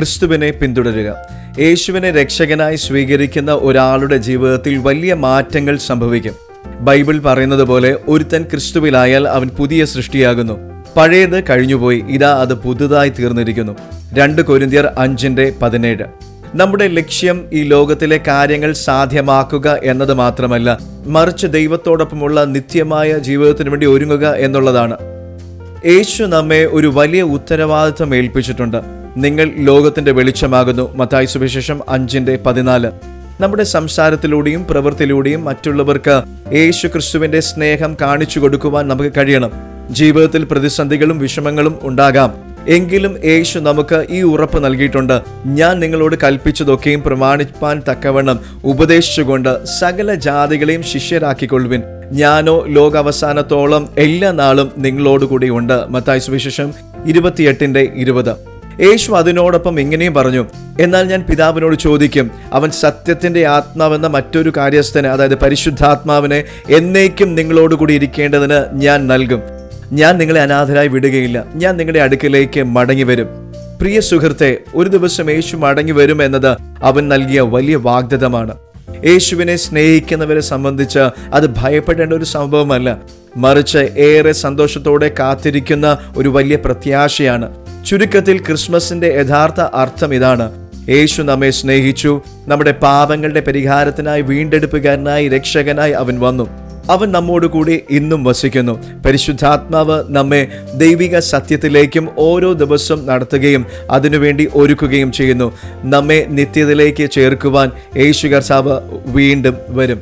ക്രിസ്തുവിനെ പിന്തുടരുക. യേശുവിനെ രക്ഷകനായി സ്വീകരിക്കുന്ന ഒരാളുടെ ജീവിതത്തിൽ വലിയ മാറ്റങ്ങൾ സംഭവിക്കും. ബൈബിൾ പറയുന്നത് പോലെ ഒരുത്തൻ ക്രിസ്തുവിലായാൽ അവൻ പുതിയ സൃഷ്ടിയാകുന്നു. പഴയത് കഴിഞ്ഞുപോയി, ഇതാ അത് പുതുതായി തീർന്നിരിക്കുന്നു. 2 കൊരിന്ത്യർ 5:17. നമ്മുടെ ലക്ഷ്യം ഈ ലോകത്തിലെ കാര്യങ്ങൾ സാധ്യമാക്കുക എന്നത് മാത്രമല്ല, മറിച്ച് ദൈവത്തോടൊപ്പമുള്ള നിത്യമായ ജീവിതത്തിന് വേണ്ടി ഒരുങ്ങുക എന്നുള്ളതാണ്. യേശു നമ്മെ ഒരു വലിയ ഉത്തരവാദിത്വം ഏൽപ്പിച്ചിട്ടുണ്ട്. നിങ്ങൾ ലോകത്തിന്റെ വെളിച്ചമാകുന്നു. മത്തായി സുവിശേഷം 5:14. നമ്മുടെ സംസാരത്തിലൂടെയും പ്രവൃത്തിയിലൂടെയും മറ്റുള്ളവർക്ക് യേശു ക്രിസ്തുവിന്റെ സ്നേഹം കാണിച്ചു കൊടുക്കുവാൻ നമുക്ക് കഴിയണം. ജീവിതത്തിൽ പ്രതിസന്ധികളും വിഷമങ്ങളും ഉണ്ടാകാം. എങ്കിലും യേശു നമുക്ക് ഈ ഉറപ്പ് നൽകിയിട്ടുണ്ട്: ഞാൻ നിങ്ങളോട് കൽപ്പിച്ചതൊക്കെയും പ്രമാണിപ്പാൻ തക്കവണ്ണം ഉപദേശിച്ചുകൊണ്ട് സകല ജാതികളെയും ശിഷ്യരാക്കിക്കൊള്ളുവിൻ. ഞാനോ ലോകാവസാനത്തോളം എല്ലാ നാളും നിങ്ങളോടുകൂടി ഉണ്ട്. മത്തായി സുവിശേഷം 28:20. യേശു അതിനോടൊപ്പം ഇങ്ങനെയും പറഞ്ഞു: എന്നാൽ ഞാൻ പിതാവിനോട് ചോദിക്കും, അവൻ സത്യത്തിന്റെ ആത്മാവെന്ന മറ്റൊരു കാര്യസ്ഥനെ, അതായത് പരിശുദ്ധാത്മാവിനെ എന്നേക്കും നിങ്ങളോടുകൂടി ഇരിക്കേണ്ടതിന് ഞാൻ നൽകും. ഞാൻ നിങ്ങളെ അനാഥരായി വിടുകയില്ല. ഞാൻ നിങ്ങളുടെ അടുക്കിലേക്ക് മടങ്ങി വരും. പ്രിയ സുഹൃത്തെ, ഒരു ദിവസം യേശു മടങ്ങി വരും എന്നത് അവൻ നൽകിയ വലിയ വാഗ്ദത്തമാണ്. യേശുവിനെ സ്നേഹിക്കുന്നവരെ സംബന്ധിച്ച് അത് ഭയപ്പെടേണ്ട ഒരു സംഭവമല്ല, മറിച്ച് ഏറെ സന്തോഷത്തോടെ കാത്തിരിക്കുന്ന ഒരു വലിയ പ്രത്യാശയാണ്. ചുരുക്കത്തിൽ ക്രിസ്മസിന്റെ യഥാർത്ഥ അർത്ഥം ഇതാണ്: യേശു നമ്മെ സ്നേഹിച്ചു. നമ്മുടെ പാപങ്ങളുടെ പരിഹാരത്തിനായി, വീണ്ടെടുപ്പുകാരനായി, രക്ഷകനായി അവൻ വന്നു. അവൻ നമ്മോടുകൂടി ഇന്നും വസിക്കുന്നു. പരിശുദ്ധാത്മാവ് നമ്മെ ദൈവിക സത്യത്തിലേക്കും ഓരോ ദിവസവും നടത്തുകയും അതിനുവേണ്ടി ഒരുക്കുകയും ചെയ്യുന്നു. നമ്മെ നിത്യതയിലേക്ക് ചേർക്കുവാൻ യേശു കർത്താവ് വീണ്ടും വരും.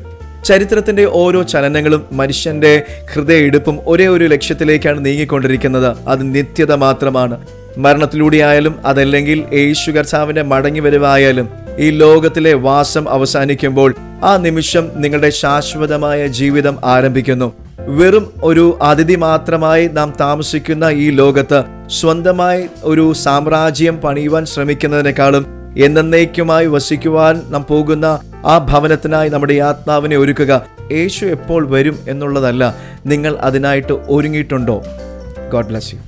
ചരിത്രത്തിന്റെ ഓരോ ചലനങ്ങളും മനുഷ്യന്റെ ഹൃദയ ഇടുപ്പും ഒരേ ഒരു ലക്ഷ്യത്തിലേക്കാണ് നീങ്ങിക്കൊണ്ടിരിക്കുന്നത്. അത് നിത്യത മാത്രമാണ്. മരണത്തിലൂടെയായാലും അതല്ലെങ്കിൽ യേശു കർത്താവിന്റെ മടങ്ങി വരവായാലും ഈ ലോകത്തിലെ വാസം അവസാനിക്കുമ്പോൾ ആ നിമിഷം നിങ്ങളുടെ ശാശ്വതമായ ജീവിതം ആരംഭിക്കുന്നു. വെറും ഒരു അതിഥി മാത്രമായി നാം താമസിക്കുന്ന ഈ ലോകത്ത് സ്വന്തമായി ഒരു സാമ്രാജ്യം പണിയുവാൻ ശ്രമിക്കുന്നതിനേക്കാളും എന്നേക്കുമായി വസിക്കുവാൻ നാം പോകുന്ന ആ ഭവനത്തിനായി നമ്മുടെ ആത്മാവിനെ ഒരുക്കുക. യേശു എപ്പോൾ വരും എന്നുള്ളതല്ല, നിങ്ങൾ അതിനായിട്ട് ഒരുങ്ങിയിട്ടുണ്ടോ? God bless you.